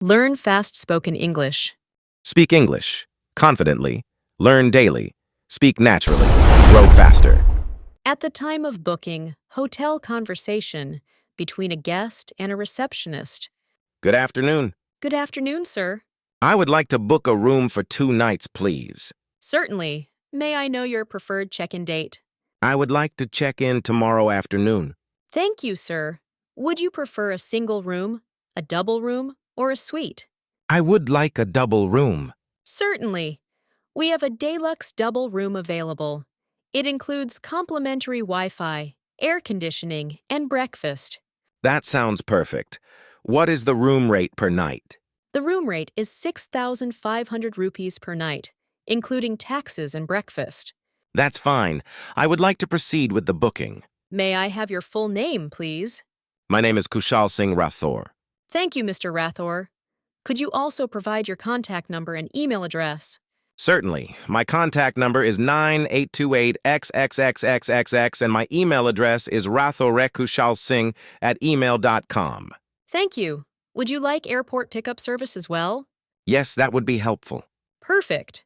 Learn fast-spoken English. Speak English confidently, learn daily, speak naturally, grow faster. At the time of booking, hotel conversation between a guest and a receptionist. Good afternoon. Good afternoon, sir. I would like to book a room for 2 nights, please. Certainly. May I know your preferred check-in date? I would like to check in tomorrow afternoon. Thank you, sir. Would you prefer a single room, a double room, or a suite? I would like a double room. Certainly. We have a deluxe double room available. It includes complimentary Wi-Fi, air conditioning, and breakfast. That sounds perfect. What is the room rate per night? The room rate is 6,500 rupees per night, including taxes and breakfast. That's fine. I would like to proceed with the booking. May I have your full name, please? My name is Kushal Singh Rathore. Thank you, Mr. Rathore. Could you also provide your contact number and email address? Certainly. My contact number is 9828XXXXXX and my email address is rathorekushalsingh@email.com. Thank you. Would you like airport pickup service as well? Yes, that would be helpful. Perfect.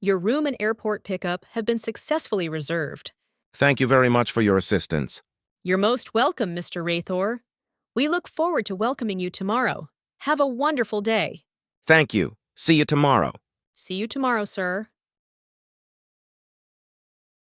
Your room and airport pickup have been successfully reserved. Thank you very much for your assistance. You're most welcome, Mr. Rathore. We look forward to welcoming you tomorrow. Have a wonderful day. Thank you. See you tomorrow. See you tomorrow, sir.